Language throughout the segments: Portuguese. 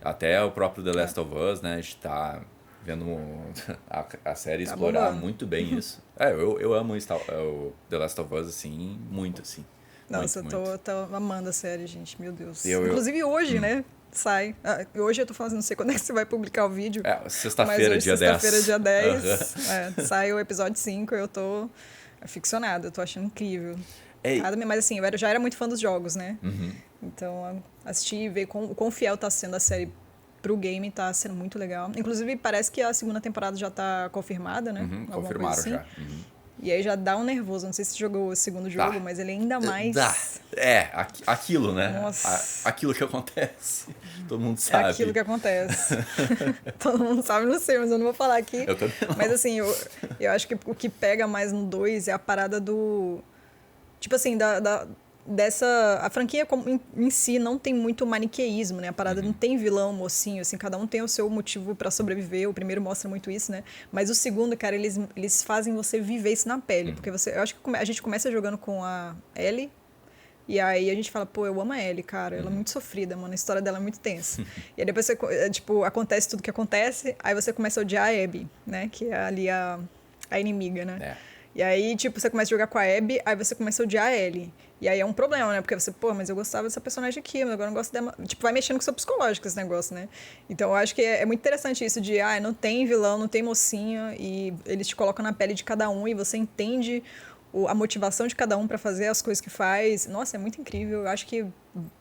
Até o próprio The Last of Us, né? A gente tá vendo a série Tá explorar bombando. muito bem isso. Eu amo o The Last of Us, assim, muito, assim. Nossa, Muito, eu muito. tô amando a série, gente. Meu Deus. Eu, Inclusive hoje, né? Sai. Hoje eu tô falando, não sei quando é que você vai publicar o vídeo, mas sexta-feira, hoje, dia sexta-feira, 10. dia Aham. 10, sai o episódio 5. Eu tô aficionada, eu tô achando incrível. Ei, Mas assim, já era muito fã dos jogos, né? Então, assistir e ver o quão fiel tá sendo a série pro game tá sendo muito legal. Inclusive, parece que a segunda temporada já tá confirmada, né? Alguma coisa confirmaram assim. já. Uhum. E aí já dá um nervoso. Não sei se você jogou o segundo Dá. jogo, mas ele é ainda Dá. mais. Aquilo, né? Nossa, Aquilo que acontece. Todo mundo é aquilo sabe. que acontece. Todo mundo sabe, não sei, mas eu não vou falar aqui. Eu também Mas não. assim, eu acho que o que pega mais no 2 é a parada do. Tipo assim, dessa. A franquia em si não tem muito maniqueísmo, né? A parada não tem vilão, mocinho, assim, cada um tem o seu motivo pra sobreviver. O primeiro mostra muito isso, né? Mas o segundo, cara, eles fazem você viver isso na pele. Porque eu acho que a gente começa jogando com a Ellie. E aí a gente fala, pô, eu amo a Ellie, cara. Ela é muito sofrida, mano. A história dela é muito tensa. E aí depois tipo, acontece tudo que acontece, aí você começa a odiar a Abby, né? Que é ali a inimiga, né? É. E aí, tipo, você começa a jogar com a Abby, aí você começa a odiar a Ellie. E aí é um problema, né? Porque você, pô, mas eu gostava dessa personagem aqui, mas agora eu não gosto dela. Tipo, vai mexendo com o seu psicológico esse negócio, né? Então eu acho que é muito interessante isso de, não tem vilão, não tem mocinha, e eles te colocam na pele de cada um e você entende a motivação de cada um pra fazer as coisas que faz. Nossa, é muito incrível. Eu acho que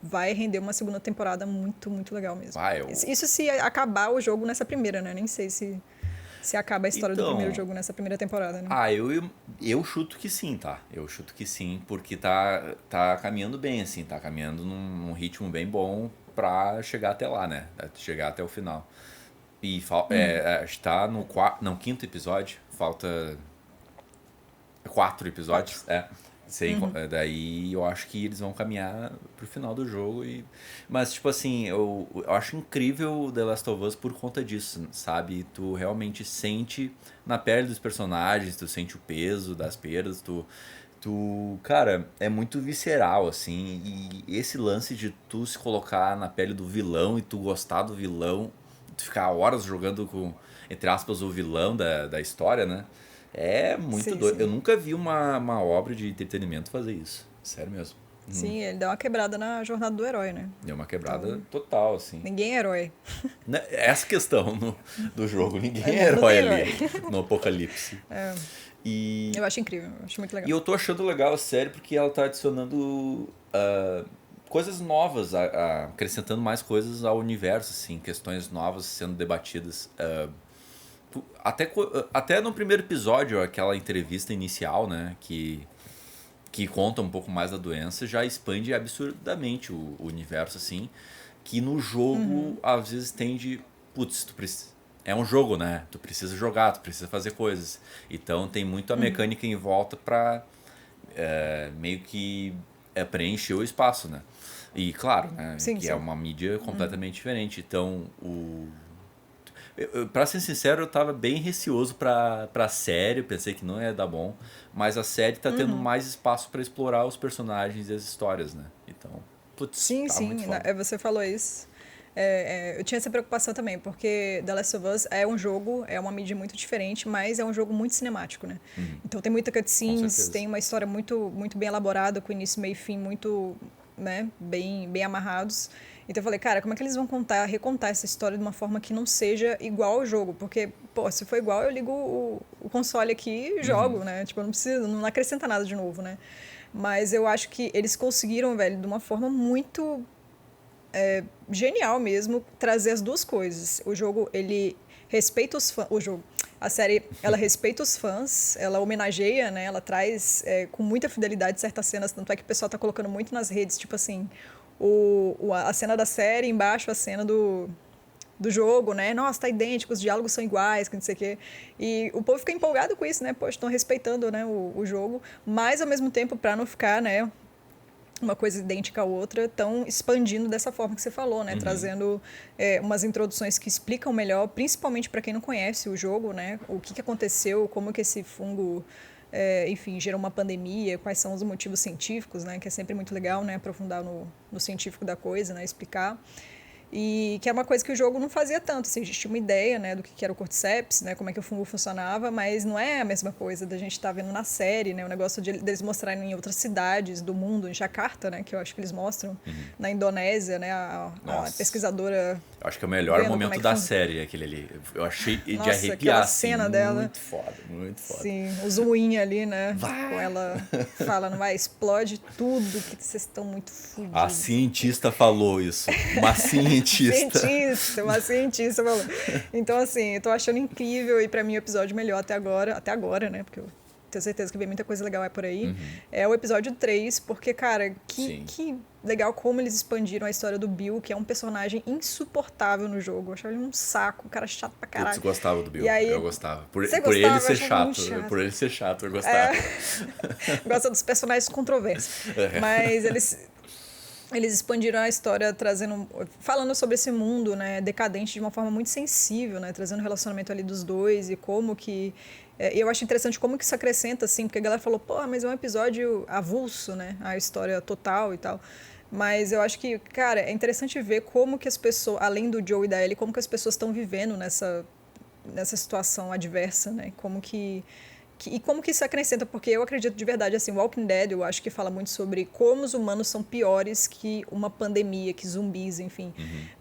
vai render uma segunda temporada muito, muito legal mesmo. Vai, eu. Isso se acabar o jogo nessa primeira, né? Nem sei se acaba a história do primeiro Então. jogo nessa primeira temporada, né? Eu chuto que sim, tá? Eu chuto que sim, porque tá caminhando bem, assim, tá caminhando num ritmo bem bom pra chegar até lá, né? Chegar até o final. E está no quinto episódio, falta 4 episódios, 4. daí eu acho que eles vão caminhar pro final do jogo mas tipo assim, eu acho incrível The Last of Us por conta disso, sabe? Tu realmente sente na pele dos personagens, tu sente o peso das perdas, cara, é muito visceral, assim, e esse lance de tu se colocar na pele do vilão e tu gostar do vilão, tu ficar horas jogando com, entre aspas, o vilão da história, né? É muito Sim, doido. Eu sim. nunca vi uma obra de entretenimento fazer isso. Sério mesmo. Sim, ele deu uma quebrada na jornada do herói, né? Deu uma quebrada Então, total, assim. ninguém é herói. Essa questão do jogo, ninguém é Não herói tem herói. ali no apocalipse. E, Eu acho incrível, eu acho muito e legal. eu tô achando legal a série porque ela tá adicionando coisas novas, acrescentando mais coisas ao universo, assim, questões novas sendo debatidas. Até no primeiro episódio, aquela entrevista inicial, né, que conta um pouco mais da doença, já expande absurdamente o universo, assim, que no jogo às vezes tende, putz, é um jogo, né? Tu precisa jogar, tu precisa fazer coisas. Então tem muito a mecânica em volta pra meio que preencher o espaço, né? E claro, né, Sim, que é sim. uma mídia completamente diferente. Então, pra ser sincero, eu tava bem receoso pra série, eu pensei que não ia dar bom, mas a série tá tendo mais espaço pra explorar os personagens e as histórias, né? Então, putz, Sim, tá muito sim, foda. você falou isso. Eu tinha essa preocupação também, porque The Last of Us é um jogo, é uma mídia muito diferente, mas é um jogo muito cinemático, né? Então tem muita Com cutscenes, certeza. tem uma história muito, muito bem elaborada, com início, meio e fim, muito, né, bem amarrados. Então eu falei, cara, como é que eles vão recontar essa história de uma forma que não seja igual ao jogo? Porque, pô, se for igual, eu ligo o console aqui e jogo, né? Tipo, eu não preciso, não acrescenta nada de novo, né? Mas eu acho que eles conseguiram, velho, de uma forma muito genial mesmo, trazer as duas coisas. O jogo, ele respeita os fãs. O jogo. A série, ela respeita os fãs, ela homenageia, né? Ela traz com muita fidelidade certas cenas, tanto é que o pessoal tá colocando muito nas redes, tipo assim, a cena da série, embaixo a cena do jogo, né? Nossa, tá idêntico, os diálogos são iguais, que não sei o quê. E o povo fica empolgado com isso, né? Poxa, estão respeitando, né, o jogo, mas ao mesmo tempo, para não ficar, né, uma coisa idêntica à outra, estão expandindo dessa forma que você falou, né? Trazendo umas introduções que explicam melhor, principalmente para quem não conhece o jogo, né? O que aconteceu, como que esse fungo, enfim, gerou uma pandemia, quais são os motivos científicos, né? Que é sempre muito legal, né? Aprofundar no científico da coisa, né? Explicar. E que é uma coisa que o jogo não fazia tanto, assim, a gente tinha uma ideia, né, do que era o Cordyceps, né, como é que o fungo funcionava, mas não é a mesma coisa da gente estar vendo na série, né, o negócio deles mostrarem em outras cidades do mundo, em Jakarta, né, que eu acho que eles mostram, na Indonésia, né, a pesquisadora Eu acho que é o melhor vendo como é momento que da funciona. série, aquele ali. Eu achei de Nossa, arrepiar, aquela assim, cena dela. muito foda, muito foda. Sim, o zoom ali, né? Vá! Com ela falando, vai, explode tudo, que vocês estão muito A fodidos. cientista falou isso. Uma cientista. Uma cientista falou. Então, assim, eu tô achando incrível e pra mim o episódio melhor até agora, né? Porque eu tenho certeza que vem muita coisa legal por aí. É o episódio 3, porque, cara, Sim. que legal como eles expandiram a história do Bill, que é um personagem insuportável no jogo. Eu achava ele um saco, um cara chato pra caralho. Putz, gostava do Bill. E aí, Eu gostava. Por você ele gostava? ser Eu achava muito chato. chato. Por ele ser chato, eu gostava. Gosta dos personagens controversos. Mas eles expandiram a história falando sobre esse mundo, né, decadente de uma forma muito sensível, né, trazendo o relacionamento ali dos dois e como que eu acho interessante como que isso acrescenta, assim, porque a galera falou, pô, mas é um episódio avulso, né, a história total e tal. Mas eu acho que, cara, é interessante ver como que as pessoas, além do Joe e da Ellie, como que as pessoas estão vivendo nessa situação adversa, né, e como que isso acrescenta, porque eu acredito de verdade, assim, Walking Dead, eu acho que fala muito sobre como os humanos são piores que uma pandemia, que zumbis, enfim.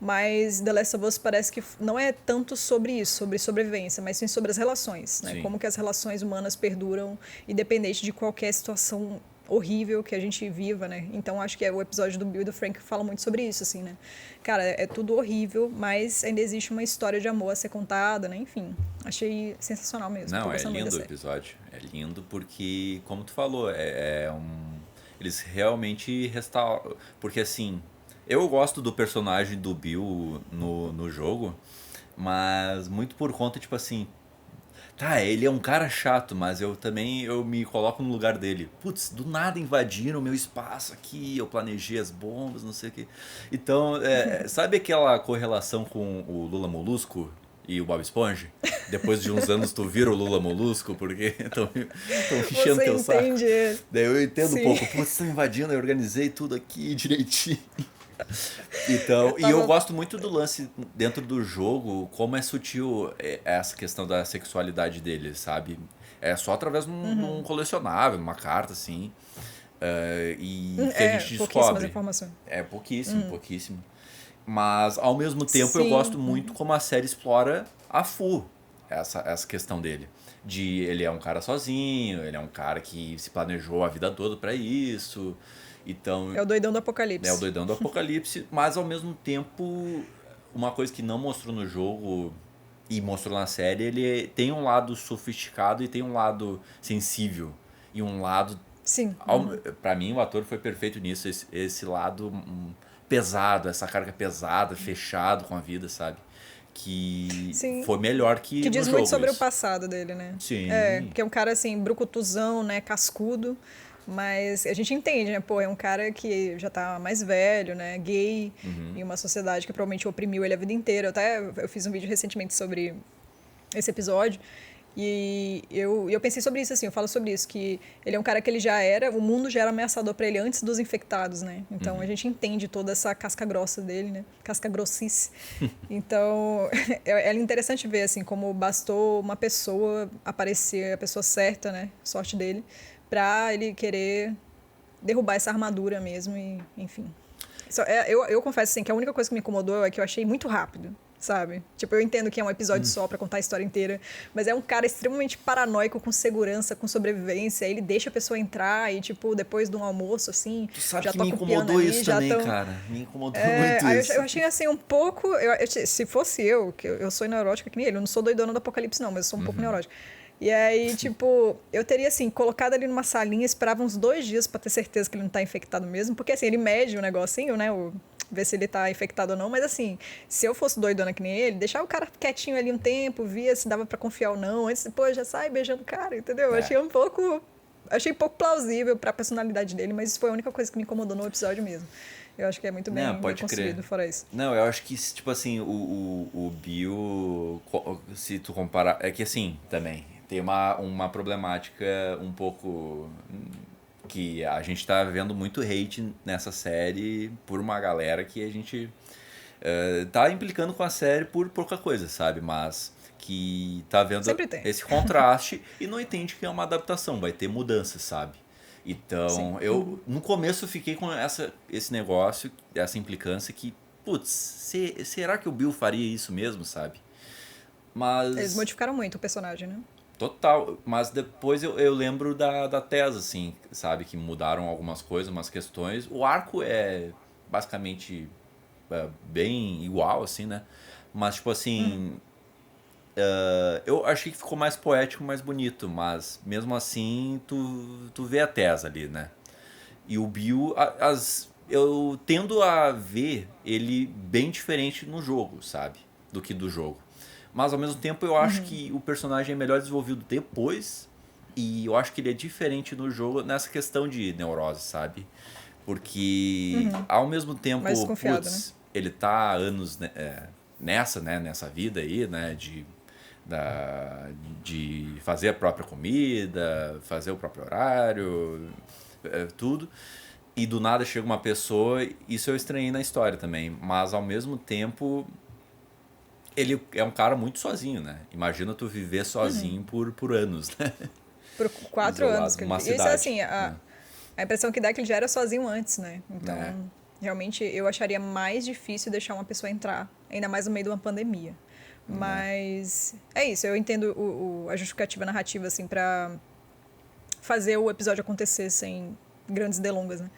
Mas The Last of Us parece que não é tanto sobre isso, sobre sobrevivência, mas sim sobre as relações, né? Sim. Como que as relações humanas perduram, independente de qualquer situação horrível que a gente viva, né? Então acho que o episódio do Bill e do Frank fala muito sobre isso, assim, né? Cara, é tudo horrível, mas ainda existe uma história de amor a ser contada, né? Enfim, achei sensacional mesmo. Não, Tô é gostando muito da lindo o série. episódio. É lindo porque, como tu falou, eles realmente restauram. Porque assim, eu gosto do personagem do Bill no jogo, mas muito por conta, tipo assim, tá, ele é um cara chato, mas eu me coloco no lugar dele. Putz, do nada invadiram o meu espaço aqui, eu planejei as bombas, não sei o que. Então, sabe aquela correlação com o Lula Molusco e o Bob Esponja? Depois de uns anos tu vira o Lula Molusco porque estão enchendo Você teu saco. entende? Daí eu entendo um Sim. pouco. Putz, estão invadindo, eu organizei tudo aqui direitinho. Então, Eu e eu tava. gosto muito do lance dentro do jogo, como é sutil essa questão da sexualidade dele, sabe? É só através de um colecionável, uma carta, assim, e que a gente Pouquíssimas descobre. informações. É pouquíssimo, pouquíssimo. Mas, ao mesmo tempo, eu Sim. gosto muito como a série explora a full essa questão dele. De ele é um cara sozinho, ele é um cara que se planejou a vida toda pra isso. Então, É o doidão do é o apocalipse. doidão do apocalipse, mas ao mesmo tempo, uma coisa que não mostrou no jogo e mostrou na série, ele tem um lado sofisticado e tem um lado sensível. E um lado. Sim. Pra mim, o ator foi perfeito nisso, esse lado pesado, essa carga pesada, fechado com a vida, sabe? Que Sim. foi melhor que Que no diz jogo muito sobre o isso. passado dele, né? É, Sim. porque é um cara assim, brucutuzão, né? Cascudo. Mas a gente entende, né? Pô, é um cara que já tá mais velho, né? Gay, em uma sociedade que provavelmente oprimiu ele a vida inteira. Eu fiz um vídeo recentemente sobre esse episódio. E eu pensei sobre isso, assim, eu falo sobre isso, que ele é um cara que o mundo já era ameaçador para ele antes dos infectados, né? Então a gente entende toda essa casca grossa dele, né? Casca grossice. Então é interessante ver, assim, como bastou uma pessoa aparecer, a pessoa certa, né? Sorte dele, pra ele querer derrubar essa armadura mesmo e, enfim. Eu confesso, assim, que a única coisa que me incomodou é que eu achei muito rápido, sabe? Tipo, eu entendo que é um episódio só pra contar a história inteira, mas é um cara extremamente paranoico com segurança, com sobrevivência. Ele deixa a pessoa entrar e, tipo, depois de um almoço, assim, Tu sabe já que me toca o piano incomodou ali, isso já também, tão... cara. Me incomodou muito Aí isso. eu achei assim um pouco. Se fosse que eu sou neurótica que nem ele, eu não sou doidona do apocalipse, não, mas eu sou um pouco neurótica. E aí, tipo, eu teria, assim, colocado ali numa salinha, esperava uns 2 dias pra ter certeza que ele não tá infectado mesmo, porque, assim, ele mede o negocinho, né, ver se ele tá infectado ou não, mas, assim, se eu fosse doidona que nem ele, deixar o cara quietinho ali um tempo, via se dava pra confiar ou não, antes, depois já sai beijando o cara, entendeu? É. Achei pouco plausível pra personalidade dele, mas isso foi a única coisa que me incomodou no episódio mesmo. Eu acho que é muito Não, bem pode construído, crer. fora isso. Não, eu acho que, tipo assim, o Bill, se tu comparar. É que assim, também, tem uma problemática um pouco. Que a gente tá vendo muito hate nessa série por uma galera que a gente Tá implicando com a série por pouca coisa, sabe? Mas que tá vendo Sempre tem. esse contraste e não entende que é uma adaptação, vai ter mudanças, sabe? Sim. Então, eu no começo eu fiquei com esse negócio, essa implicância que, putz, será que o Bill faria isso mesmo, sabe? Eles Mas, modificaram muito o personagem, né? total, mas depois eu lembro da Tessa, assim, sabe? Que mudaram algumas coisas, umas questões. O arco é basicamente bem igual, assim, né? Mas, tipo assim, eu achei que ficou mais poético, mais bonito, mas mesmo assim tu vê a Tessa ali, né? E o Bill, eu tendo a ver ele bem diferente no jogo, sabe? Do que do jogo. Mas ao mesmo tempo eu acho que o personagem é melhor desenvolvido depois. E eu acho que ele é diferente no jogo nessa questão de neurose, sabe? Porque ao mesmo Mais tempo, desconfiado, né? putz, ele tá há anos né, nessa, né? Nessa vida aí, né? De fazer a própria comida, fazer o próprio horário, tudo. E do nada chega uma pessoa, isso eu estranhei na história também. Mas ao mesmo tempo, ele é um cara muito sozinho, né? Imagina tu viver sozinho por anos, né? Por 4 anos Isolado que ele numa fica. E isso é cidade. assim, a impressão que dá é que ele já era sozinho antes, né? Né? Então, realmente, eu acharia mais difícil deixar uma pessoa entrar, ainda mais no meio de uma pandemia. Né? Mas é isso, eu entendo a justificativa narrativa, assim, pra fazer o episódio acontecer sem grandes delongas, né?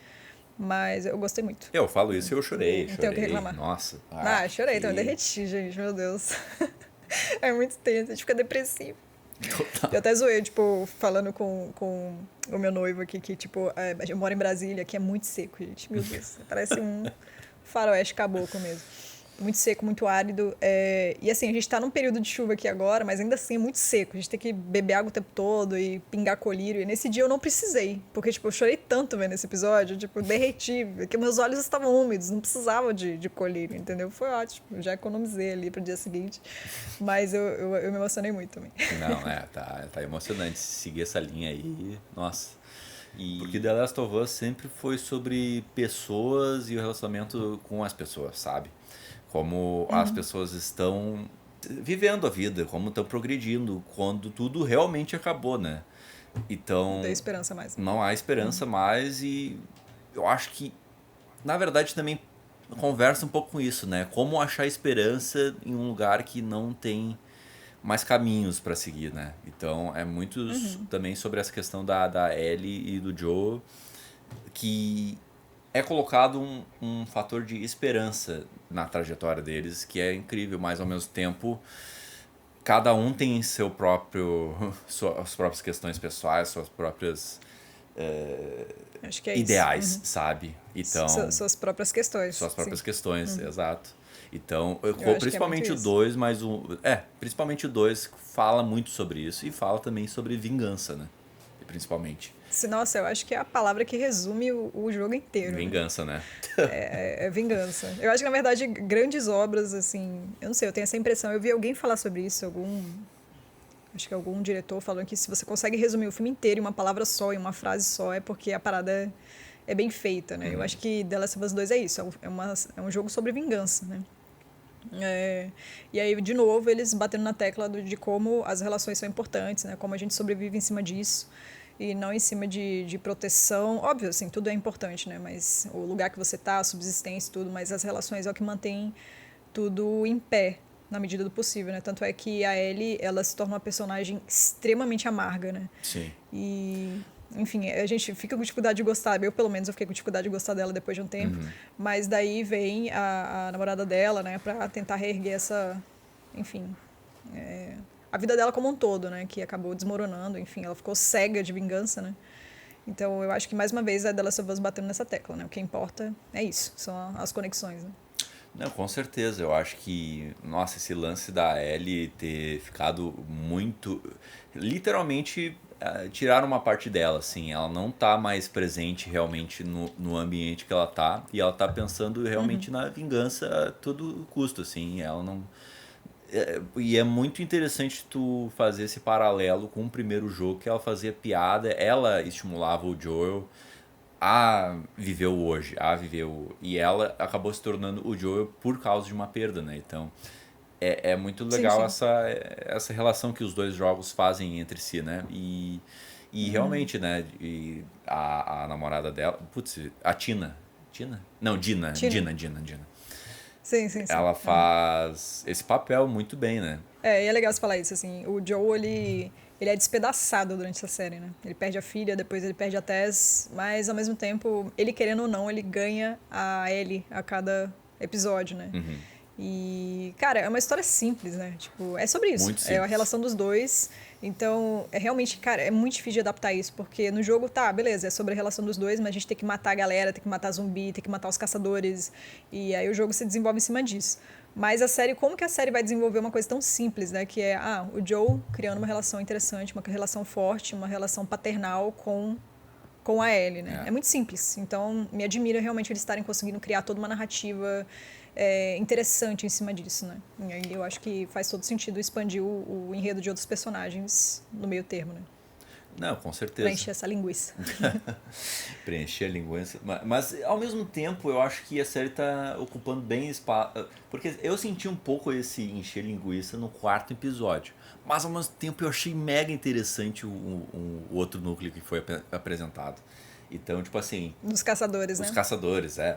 Mas eu gostei muito. Eu falo isso e eu chorei, Não tenho o que chorei. reclamar. Nossa, Ah, chorei também, que derreti, gente, meu Deus. É muito tenso, a gente fica depressivo. Eu total. até zoei, tipo, falando com o meu noivo aqui, que, tipo, eu moro em Brasília, que é muito seco, gente. Meu Deus, parece um faroeste caboclo mesmo. Muito seco, muito árido. E assim, a gente tá num período de chuva aqui agora, mas ainda assim é muito seco. A gente tem que beber água o tempo todo e pingar colírio. E nesse dia eu não precisei, porque, tipo, eu chorei tanto vendo esse episódio, tipo, derreti, porque meus olhos estavam úmidos, não precisava de colírio, entendeu? Foi ótimo, eu já economizei ali pro dia seguinte. Mas eu me emocionei muito também. Não, tá emocionante seguir essa linha aí. Nossa. Porque The Last of Us sempre foi sobre pessoas e o relacionamento com as pessoas, sabe? Como as pessoas estão vivendo a vida, como estão progredindo, quando tudo realmente acabou, né? Não tenho Então, esperança mais. não há esperança mais e eu acho que, na verdade, também conversa um pouco com isso, né? Como achar esperança em um lugar que não tem mais caminhos para seguir, né? Então, é muito também sobre essa questão da Ellie e do Joe que é colocado um fator de esperança na trajetória deles, que é incrível, mas ao mesmo tempo cada um tem seu próprio suas próprias questões pessoais, suas próprias Acho que é isso. ideais, sabe? Então, Suas próprias questões, suas sim. próprias questões, exato. Então, Eu acho que é muito principalmente o isso. 2 mas principalmente o 2 fala muito sobre isso e fala também sobre vingança, né? Principalmente. Nossa, eu acho que é a palavra que resume o jogo inteiro, né? Vingança, né? É vingança. Eu acho que, na verdade, grandes obras, assim... Eu não sei, eu tenho essa impressão. Eu vi alguém falar sobre isso, acho que algum diretor falando que se você consegue resumir o filme inteiro em uma palavra só, em uma frase só, é porque a parada é bem feita, né? Eu acho que The Last of Us 2 é isso. É um jogo sobre vingança, né? E aí, de novo, eles batendo na tecla de como as relações são importantes, né? Como a gente sobrevive em cima disso e não em cima de proteção. Óbvio, assim, tudo é importante, né? Mas o lugar que você tá, a subsistência e tudo, mas as relações é o que mantém tudo em pé, na medida do possível, né? Tanto é que a Ellie, ela se torna uma personagem extremamente amarga, né? Sim. E, enfim, a gente fica com dificuldade de gostar. Eu, pelo menos, eu fiquei com dificuldade de gostar dela depois de um tempo. Mas daí vem a namorada dela, né? Pra tentar reerguer essa... Enfim... a vida dela como um todo, né? Que acabou desmoronando. Enfim, ela ficou cega de vingança, né? Então, eu acho que, mais uma vez, a The Last of Us batendo nessa tecla, né? O que importa é isso. São as conexões, né? Não, com certeza. Eu acho que, nossa, esse lance da Ellie ter ficado muito. Literalmente tiraram uma parte dela, assim. Ela não tá mais presente realmente no ambiente que ela tá. E ela tá pensando realmente na vingança a todo custo, assim. Ela não. E é muito interessante tu fazer esse paralelo com o primeiro jogo que ela fazia piada, ela estimulava o Joel viveu hoje, viveu... E ela acabou se tornando o Joel por causa de uma perda, né? Então, é muito Sim, legal sim. essa relação que os dois jogos fazem entre si, né? E realmente, né? E a namorada dela... Putz, a Tina. Tina? Não, Dina. Tina. Dina. Sim, sim, sim. Ela Aham. faz esse papel muito bem, né? É, e é legal você falar isso, assim, o Joe, ele é despedaçado durante essa série, né? Ele perde a filha, depois ele perde a Tess, mas ao mesmo tempo, ele querendo ou não, ele ganha a Ellie a cada episódio, né? Uhum. E, cara, é uma história simples, né? Tipo, é sobre isso. Muito É a simples. relação dos dois. Então, é realmente, cara, é muito difícil de adaptar isso, porque no jogo, tá, beleza, é sobre a relação dos dois, mas a gente tem que matar a galera, tem que matar zumbi, tem que matar os caçadores. E aí o jogo se desenvolve em cima disso. Mas a série, como que a série vai desenvolver uma coisa tão simples, né? Que é, o Joe criando uma relação interessante, uma relação forte, uma relação paternal com a Ellie, né? É. É muito simples. Então, me admira realmente eles estarem conseguindo criar toda uma narrativa interessante em cima disso, né? E aí eu acho que faz todo sentido expandir o enredo de outros personagens no meio termo, né? Não, com Pra certeza. encher essa linguiça. Preencher a linguiça. Mas, ao mesmo tempo, eu acho que a série tá ocupando bem espaço. Porque eu senti um pouco esse encher linguiça no quarto episódio. Mas, ao mesmo tempo, eu achei mega interessante o outro núcleo que foi apresentado. Então, tipo assim, Dos caçadores, os né? caçadores, é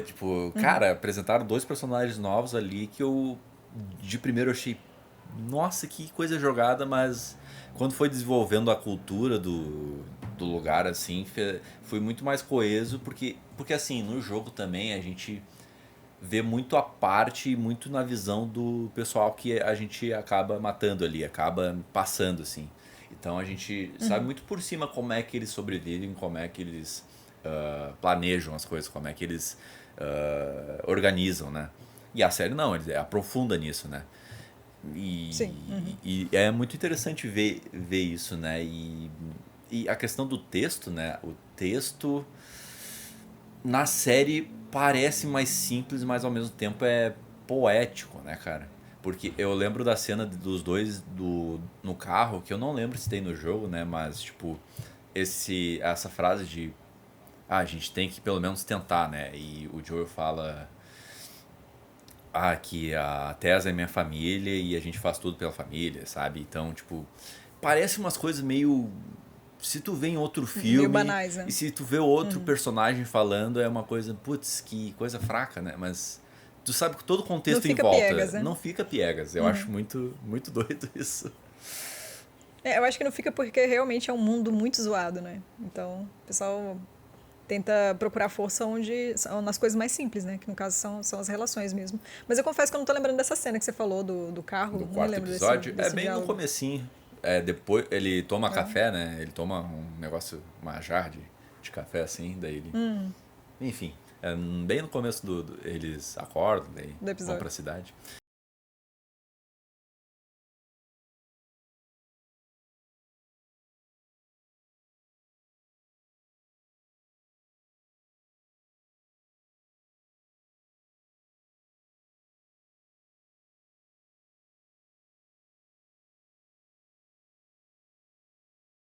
tipo, cara, apresentaram dois personagens novos ali que eu de primeiro achei, nossa, que coisa jogada, mas quando foi desenvolvendo a cultura do lugar assim, foi muito mais coeso, porque assim, no jogo também a gente vê muito a parte e muito na visão do pessoal que a gente acaba matando ali, acaba passando assim. Então a gente sabe muito por cima como é que eles sobrevivem, como é que eles planejam as coisas, como é que eles organizam, né? E a série não, ele aprofunda nisso, né? E, Sim. Uhum. e é muito interessante ver isso, né? E a questão do texto, né? O texto na série parece mais simples, mas ao mesmo tempo é poético, né, cara? Porque eu lembro da cena dos dois no carro, que eu não lembro se tem no jogo, né? Mas, tipo, essa frase de a gente tem que pelo menos tentar, né? E o Joel fala que a Tessa é minha família e a gente faz tudo pela família, sabe? Então, tipo, parece umas coisas meio. Se tu vê em outro Meio filme banais, e né? se tu vê outro personagem falando, é uma coisa, putz, que coisa fraca, né? Mas tu sabe que todo o Não contexto em fica volta piegas, né? não fica piegas. Eu acho muito, muito doido isso. É, eu acho que não fica porque realmente é um mundo muito zoado, né? Então, o pessoal tenta procurar força onde são nas coisas mais simples, né? Que no caso são as relações mesmo. Mas eu confesso que eu não tô lembrando dessa cena que você falou do Do carro, não me quarto lembro desse, episódio, é desse bem no diálogo. comecinho. É, depois ele toma É, café, né? Ele toma um negócio, uma jarra de café assim, daí ele. Enfim, é bem no começo eles acordam, daí do vão pra episódio. cidade.